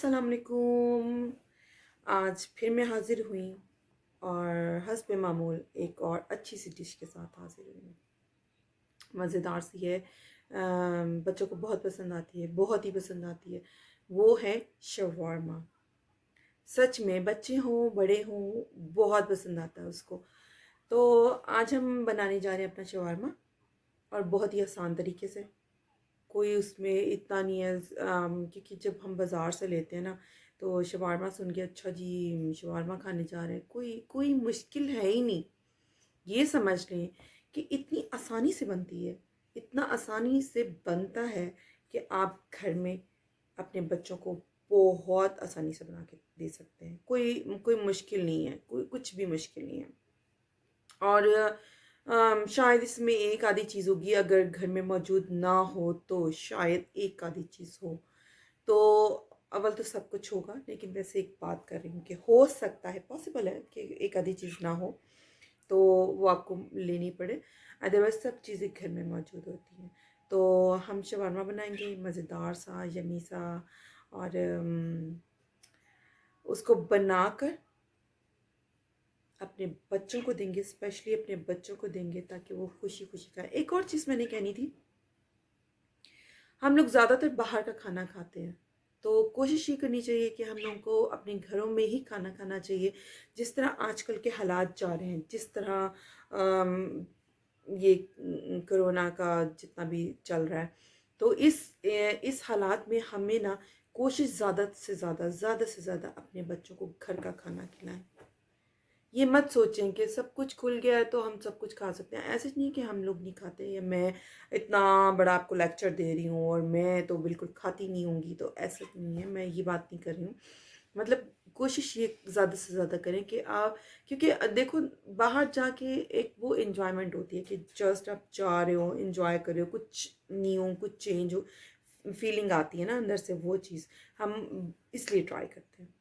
अस्सलाम वालेकुम। आज फिर मैं हाज़िर हुई और हस्ब मामूल एक और अच्छी सी डिश के साथ हाज़िर हुई। मज़ेदार सी है, बच्चों को बहुत पसंद आती है, बहुत ही पसंद आती है। वो है शवारमा। सच में बच्चे हों बड़े हों बहुत पसंद आता है उसको। तो आज हम बनाने जा रहे हैं अपना शवारमा, और बहुत ही आसान तरीके से। कोई उसमें इतना नहीं है, क्योंकि जब हम बाज़ार से लेते हैं ना, तो शवारमा सुन के अच्छा जी शवारमा खाने जा रहे हैं, कोई कोई मुश्किल है ही नहीं। ये समझ लें कि इतनी आसानी से बनती है, इतना आसानी से बनता है कि आप घर में अपने बच्चों को बहुत आसानी से बना के दे सकते हैं। कोई कोई मुश्किल नहीं है, कोई कुछ भी मुश्किल नहीं है। और शायद इसमें एक आधी चीज़ होगी, अगर घर में मौजूद ना हो तो शायद एक आधी चीज़ हो। तो अव्वल तो सब कुछ होगा, लेकिन वैसे एक बात कर रही हूँ कि हो सकता है, पॉसिबल है कि एक आधी चीज़ ना हो, तो वो आपको लेनी पड़े। अदरवाइज़ सब चीज़ें घर में मौजूद होती हैं। तो हम शवारमा बनाएँगे मज़ेदार सा, यम्मी सा, और उसको बनाकर अपने बच्चों को देंगे, स्पेशली अपने बच्चों को देंगे ताकि वो खुशी-खुशी खाएँ। एक और चीज़ मैंने कहनी थी, हम लोग ज़्यादातर बाहर का खाना खाते हैं, तो कोशिश ये करनी चाहिए कि हम लोगों को अपने घरों में ही खाना खाना चाहिए। जिस तरह आजकल के हालात जा रहे हैं, जिस तरह ये कोरोना का जितना भी चल रहा है, तो इस हालात में हमें ना कोशिश ज़्यादा से ज़्यादा अपने बच्चों को घर का खाना खिलाएँ। ये मत सोचें कि सब कुछ खुल गया है तो हम सब कुछ खा सकते हैं। ऐसे नहीं कि हम लोग नहीं खाते, या मैं इतना बड़ा आपको लेक्चर दे रही हूँ और मैं तो बिल्कुल खाती नहीं होंगी, तो ऐसा नहीं है, मैं ये बात नहीं कर रही हूँ। मतलब कोशिश ये ज़्यादा से ज़्यादा करें कि आप, क्योंकि देखो बाहर जाके एक वो एन्जॉयमेंट होती है कि जस्ट आप जा रहे हो, एन्जॉय कर रहे हो, कुछ न्यू, कुछ चेंज हो, फीलिंग आती है ना अंदर से, वो चीज़ हम इसलिए ट्राई करते हैं।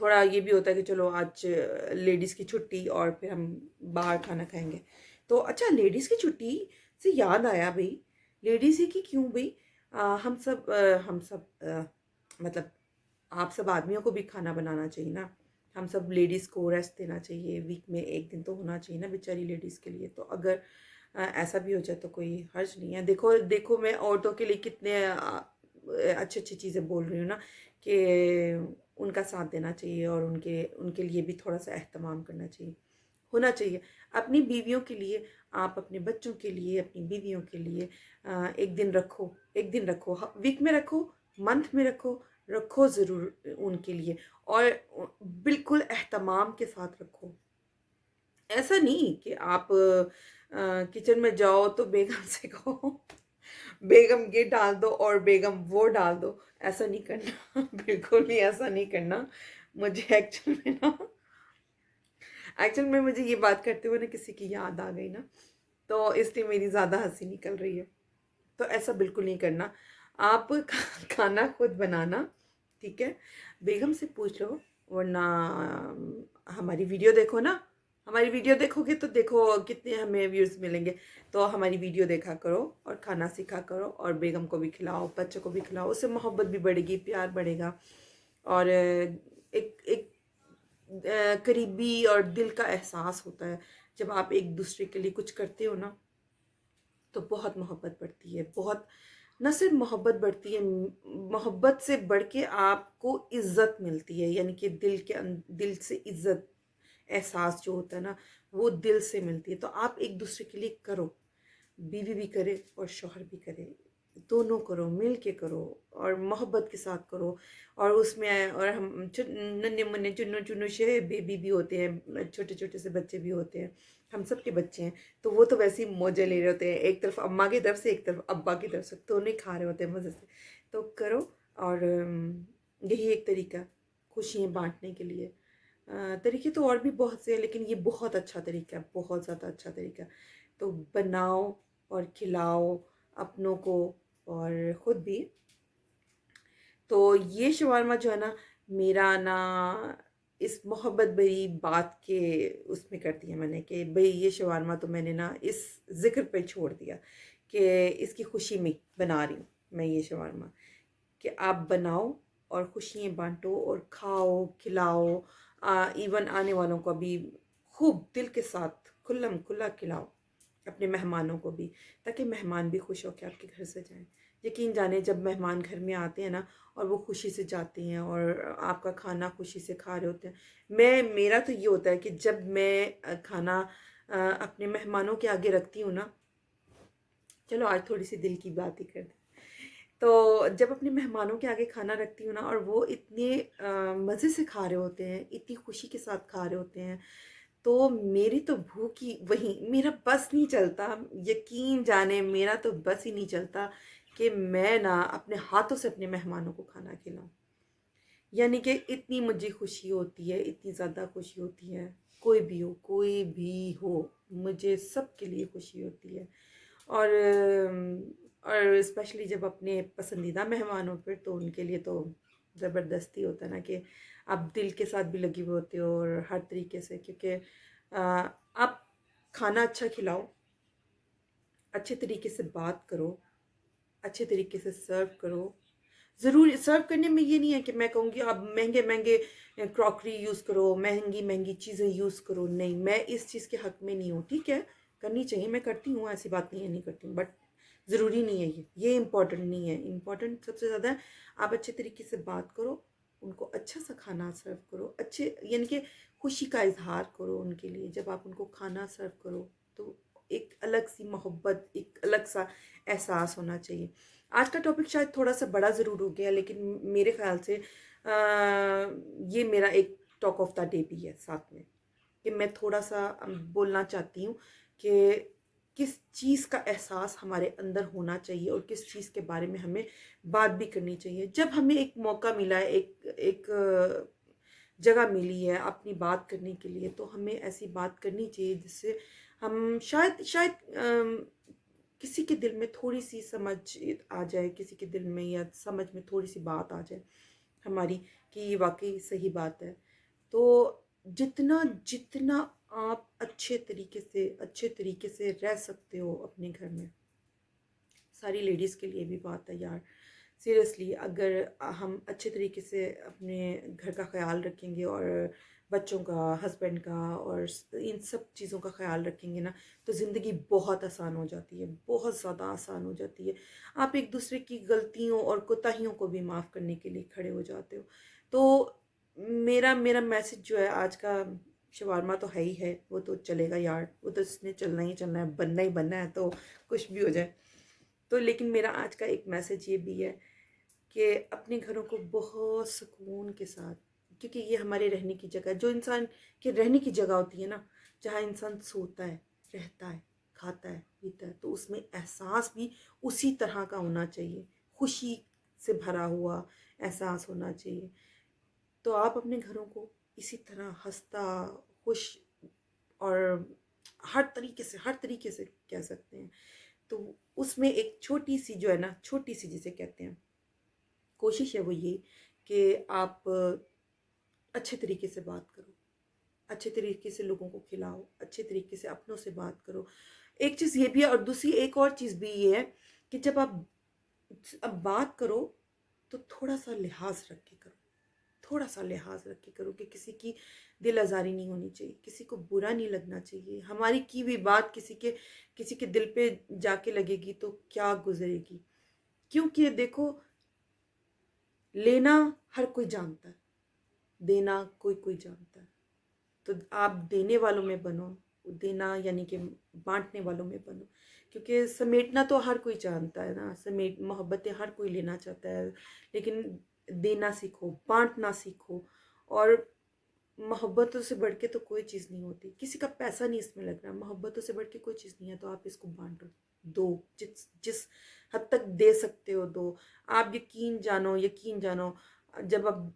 थोड़ा ये भी होता है कि चलो आज लेडीज़ की छुट्टी और फिर हम बाहर खाना खाएँगे। तो अच्छा, लेडीज़ की छुट्टी से याद आया भई, लेडीज़ ही की क्यों भई, मतलब आप सब आदमियों को भी खाना बनाना चाहिए ना। हम सब लेडीज़ को रेस्ट देना चाहिए, वीक में 1 दिन तो होना चाहिए ना बेचारी लेडीज़ के लिए। तो अगर ऐसा भी हो जाए तो कोई हर्ज नहीं है। देखो देखो मैं औरतों के लिए कितने अच्छी-अच्छी चीज़ें बोल रही हूँ ना, कि उनका साथ देना चाहिए और उनके उनके लिए भी थोड़ा-सा एहतमाम करना चाहिए, होना चाहिए। अपनी बीवियों के लिए, आप अपने बच्चों के लिए, अपनी बीवियों के लिए 1 दिन रखो, 1 दिन रखो, वीक में रखो, मंथ में रखो, रखो ज़रूर उनके लिए, और बिल्कुल एहतमाम के साथ रखो। ऐसा नहीं कि आप किचन में जाओ तो बेगम से कहो बेगम ये डाल दो और बेगम वो डाल दो, ऐसा नहीं करना बिल्कुल भी ऐसा नहीं करना। मुझे एक्चुअल में मुझे ये बात करते हुए ना किसी की याद आ गई ना, तो इसलिए मेरी ज़्यादा हँसी निकल रही है। तो ऐसा बिल्कुल नहीं करना। आप खाना खुद बनाना, ठीक है? बेगम से पूछ लो, वरना हमारी वीडियो देखो ना। हमारी वीडियो देखोगे तो देखो कितने हमें व्यूज़ मिलेंगे। तो हमारी वीडियो देखा करो और खाना सीखा करो, और बेगम को भी खिलाओ, बच्चों को भी खिलाओ। उससे मोहब्बत भी बढ़ेगी, प्यार बढ़ेगा, और एक एक करीबी और दिल का एहसास होता है। जब आप एक-दूसरे के लिए कुछ करते हो ना, तो बहुत मोहब्बत बढ़ती है, बहुत, ना सिर्फ मोहब्बत बढ़ती है, मोहब्बत से बढ़ के आपको इज़्ज़त मिलती है, यानी कि दिल से इज़्ज़त, एहसास जो होता है ना, वो दिल से मिलती है। तो आप एक-दूसरे के लिए करो, बीवी भी करे और शौहर भी करे, दोनों करो, मिल के करो और मोहब्बत के साथ करो। और उसमें और हम नन्हे-मुन्ने चुन्नू-चुन्नू से बेबी भी होते हैं, छोटे-छोटे से बच्चे भी होते हैं, हम सब के बच्चे हैं, तो वो तो वैसे ही मौजें ले रहे होते हैं, एक तरफ अम्मा की तरफ से, एक तरफ अब्बा की तरफ से, दोनों ही खा रहे होते हैं मज़े से। तो करो, और यही एक तरीका खुशियाँ बाँटने के लिए। तरीके तो और भी बहुत से हैं, लेकिन ये बहुत अच्छा तरीका है, बहुत ज़्यादा अच्छा तरीका है। तो बनाओ और खिलाओ अपनों को और खुद भी। तो ये शवारमा जो है ना, मेरा ना इस मोहब्बत भरी बात के उसमें कर दिया मैंने कि भई ये शवारमा तो मैंने ना इस ज़िक्र पे छोड़ दिया कि इसकी खुशी में बना रही हूँ मैं ये शवारमा, कि आप बनाओ और खुशियाँ बांटो और खाओ खिलाओ, इवन आने वालों को भी खूब दिल के साथ खुल्लम खुल्ला खिलाओ, अपने मेहमानों को भी, ताकि मेहमान भी खुश होकर आपके घर से जाएं। यकीन जाने जब मेहमान घर में आते हैं ना और वो खुशी से जाते हैं और आपका खाना खुशी से खा रहे होते हैं, मेरा तो ये होता है कि जब मैं खाना अपने मेहमानों के आगे रखती हूँ ना, चलो आज थोड़ी सी दिल की बात ही कर दें, तो जब अपने मेहमानों के आगे खाना रखती हूँ ना और वो इतने मज़े से खा रहे होते हैं, इतनी खुशी के साथ खा रहे होते हैं, तो मेरी तो भूख ही वहीं, मेरा बस नहीं चलता, यकीन जाने मेरा तो बस ही नहीं चलता कि मैं ना अपने हाथों से अपने मेहमानों को खाना खिलाऊं। यानी कि इतनी मुझे खुशी होती है, इतनी ज़्यादा खुशी होती है, कोई भी हो, मुझे सबके लिए खुशी होती है। और और स्पेशली जब अपने पसंदीदा मेहमान हो फिर तो उनके लिए तो ज़बरदस्ती होता है ना कि आप दिल के साथ भी लगे हुए होते हो और हर तरीके से, क्योंकि आप खाना अच्छा खिलाओ, अच्छे तरीके से बात करो, अच्छे तरीके से सर्व करो। ज़रूर सर्व करने में ये नहीं है कि मैं कहूँगी आप महंगे महंगे क्रॉकरी यूज़ करो, महंगी महंगी चीज़ें यूज़ करो, नहीं, मैं इस चीज़ के हक़ में नहीं हूँ। ठीक है, करनी चाहिए, मैं करती हूँ, ऐसी बात नहीं है नहीं करती हूँ, बट ज़रूरी नहीं है ये इम्पोर्टेंट नहीं है। इम्पोर्टेंट सबसे ज़्यादा है आप अच्छे तरीके से बात करो, उनको अच्छा सा खाना सर्व करो, अच्छे यानी कि खुशी का इज़हार करो उनके लिए। जब आप उनको खाना सर्व करो तो एक अलग सी मोहब्बत, एक अलग सा एहसास होना चाहिए। आज का टॉपिक शायद थोड़ा सा बड़ा ज़रूर हो गया, लेकिन मेरे ख्याल से ये मेरा एक टॉक ऑफ द डे भी है साथ में, कि मैं थोड़ा सा बोलना चाहती हूँ कि किस चीज़ का एहसास हमारे अंदर होना चाहिए और किस चीज़ के बारे में हमें बात भी करनी चाहिए। जब हमें एक मौका मिला है, एक एक जगह मिली है अपनी बात करने के लिए, तो हमें ऐसी बात करनी चाहिए जिससे हम शायद शायद किसी के दिल में थोड़ी सी समझ आ जाए, किसी के दिल में या समझ में थोड़ी सी बात आ जाए हमारी, कि ये वाकई सही बात है। तो जितना जितना आप अच्छे तरीके से रह सकते हो अपने घर में, सारी लेडीज़ के लिए भी बात है यार, सीरियसली अगर हम अच्छे तरीके से अपने घर का ख्याल रखेंगे और बच्चों का, हस्बैंड का और इन सब चीज़ों का ख्याल रखेंगे ना, तो ज़िंदगी बहुत आसान हो जाती है, बहुत ज़्यादा आसान हो जाती है। आप एक दूसरे की गलतियों और कोताहियों को भी माफ़ करने के लिए खड़े हो जाते हो। तो मेरा मेरा मैसेज जो है आज का, शवारमा तो है ही है, वो तो चलेगा यार, वो तो इसने चलना ही चलना है, बनना ही बनना है, तो कुछ भी हो जाए। तो लेकिन मेरा आज का एक मैसेज ये भी है कि अपने घरों को बहुत सुकून के साथ, क्योंकि ये हमारे रहने की जगह है, जो इंसान के रहने की जगह होती है ना, जहाँ इंसान सोता है, रहता है, खाता है, पीता है, तो उसमें एहसास भी उसी तरह का होना चाहिए, खुशी से भरा हुआ एहसास होना चाहिए। तो आप अपने घरों को इसी तरह हंसता, खुश और हर तरीके से कह सकते हैं। तो उसमें एक छोटी सी जो है ना, छोटी सी जिसे कहते हैं कोशिश है, वो ये कि आप अच्छे तरीके से बात करो, अच्छे तरीके से लोगों को खिलाओ, अच्छे तरीके से अपनों से बात करो। एक चीज़ ये भी है और दूसरी एक और चीज़ भी ये है कि जब आप अब बात करो तो थोड़ा सा लिहाज रख के करो, थोड़ा सा लिहाज रख के करो, कि किसी की दिल आज़ारी नहीं होनी चाहिए, किसी को बुरा नहीं लगना चाहिए। हमारी की हुई बात किसी के दिल पे जाके लगेगी तो क्या गुजरेगी। क्योंकि देखो, लेना हर कोई जानता है, देना कोई कोई जानता है। तो आप देने वालों में बनो, देना यानी कि बांटने वालों में बनो, क्योंकि समेटना तो हर कोई जानता है ना, समेट मोहब्बतें हर कोई लेना चाहता है, लेकिन देना सीखो, बांटना सीखो। और मोहब्बतों से बढ़ के तो कोई चीज़ नहीं होती, किसी का पैसा नहीं इसमें लग रहा, मोहब्बतों से बढ़ के कोई चीज़ नहीं है, तो आप इसको बांटो, दो, जिस जिस हद तक दे सकते हो दो। आप यकीन जानो, जब आप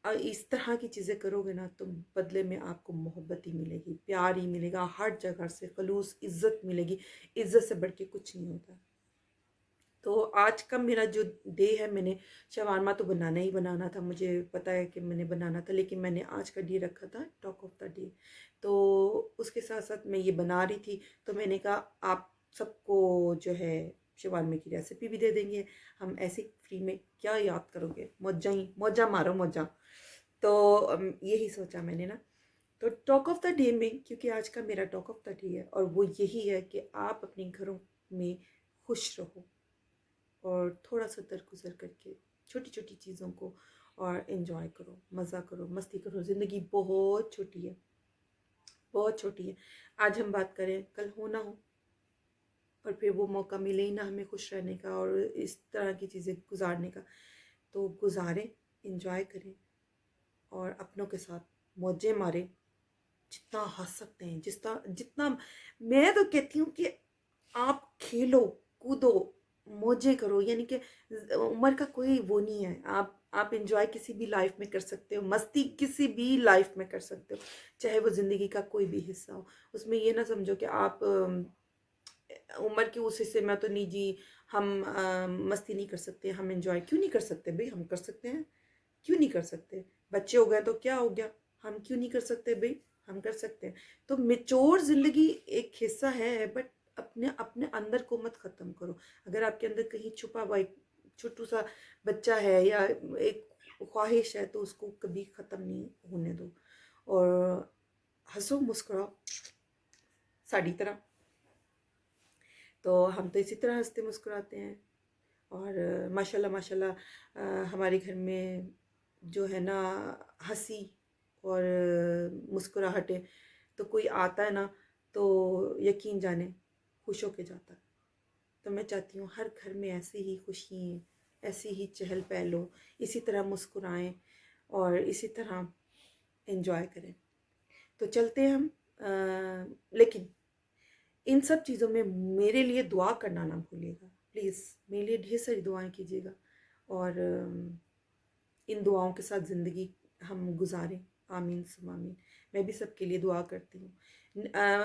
इस तरह की चीज़ें करोगे ना, तो बदले में आपको मोहब्बत ही मिलेगी, प्यार ही मिलेगा, हर जगह से खलूस इज़्ज़त मिलेगी। इज़्ज़त से बढ़ के कुछ नहीं होता। तो आज का मेरा जो डे है, मैंने शवारमा तो बनाना ही बनाना था, मुझे पता है कि मैंने बनाना था, लेकिन मैंने आज का डे रखा था टॉक ऑफ द डे। तो उसके साथ साथ मैं ये बना रही थी, तो मैंने कहा आप सबको जो है शवारमे की रेसिपी भी दे देंगे हम। ऐसे फ्री में क्या याद करोगे, मौजा ही मौजा मारो मौजा। तो यही सोचा मैंने ना। तो टॉक ऑफ द डे में, क्योंकि आज का मेरा टॉक ऑफ द डे है और वो यही है कि आप अपने घरों में खुश रहो और थोड़ा सा दरगुजर करके छोटी छोटी चीज़ों को और इन्जॉय करो, मज़ा करो, मस्ती करो। ज़िंदगी बहुत छोटी है, बहुत छोटी है। आज हम बात करें, कल हो ना हो, पर फिर वो मौका मिले ही ना हमें खुश रहने का और इस तरह की चीज़ें गुजारने का। तो गुजारें, इन्जॉय करें और अपनों के साथ मौजें मारें, जितना हंस सकते हैं, जितना जितना। मैं तो कहती हूँ कि आप खेलो, कूदो, मौजें करो, यानी कि उम्र का कोई वो नहीं है। आप इंजॉय किसी भी लाइफ में कर सकते हो, मस्ती किसी भी लाइफ में कर सकते हो, चाहे वो ज़िंदगी का कोई भी हिस्सा हो। उसमें ये ना समझो कि आप उम्र के उस हिस्से में तो नहीं जी, हम मस्ती नहीं कर सकते, हम इंजॉय क्यों नहीं कर सकते भाई, हम कर सकते हैं। क्यों नहीं कर सकते? बच्चे हो गए तो क्या हो गया, हम क्यों नहीं कर सकते भाई, हम कर सकते हैं। तो मेच्योर ज़िंदगी एक हिस्सा है, बट अपने अपने अंदर को मत ख़त्म करो। अगर आपके अंदर कहीं छुपा हुआ एक छोटू सा बच्चा है या एक ख्वाहिश है, तो उसको कभी ख़त्म नहीं होने दो। और हंसो मुस्कुराओ साड़ी तरह। तो हम तो इसी तरह हंसते मुस्कुराते हैं। और माशाल्लाह माशाल्लाह हमारे घर में जो है ना, हंसी और मुस्कुराहटें, तो कोई आता है ना तो यकीन जाने खुश होके जाता है। तो मैं चाहती हूँ हर घर में ऐसे ही खुशी, ऐसी ही चहल पहल हो, इसी तरह मुस्कुराएं और इसी तरह एंजॉय करें। तो चलते हैं हम, लेकिन इन सब चीज़ों में मेरे लिए दुआ करना ना भूलिएगा प्लीज़। मेरे लिए ढेर सारी दुआएं कीजिएगा और इन दुआओं के साथ ज़िंदगी हम गुजारें। आमीन सुम आमीन। मैं भी सबके लिए दुआ करती हूँ।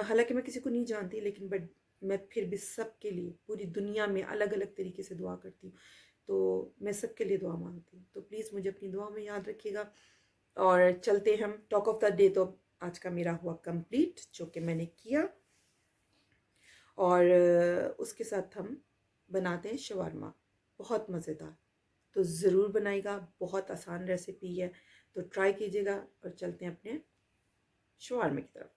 हालांकि मैं किसी को नहीं जानती, लेकिन बट मैं फिर भी सबके लिए पूरी दुनिया में अलग अलग तरीके से दुआ करती हूँ। तो मैं सबके लिए दुआ मांगती हूँ। तो प्लीज़ मुझे अपनी दुआ में याद रखिएगा। और चलते हम, टॉक ऑफ द डे तो आज का मेरा हुआ कंप्लीट, जो कि मैंने किया। और उसके साथ हम बनाते हैं शवारमा, बहुत मज़ेदार। तो ज़रूर बनाइएगा, बहुत आसान रेसिपी है, तो ट्राई कीजिएगा। और चलते हैं अपने शवारमे की तरफ।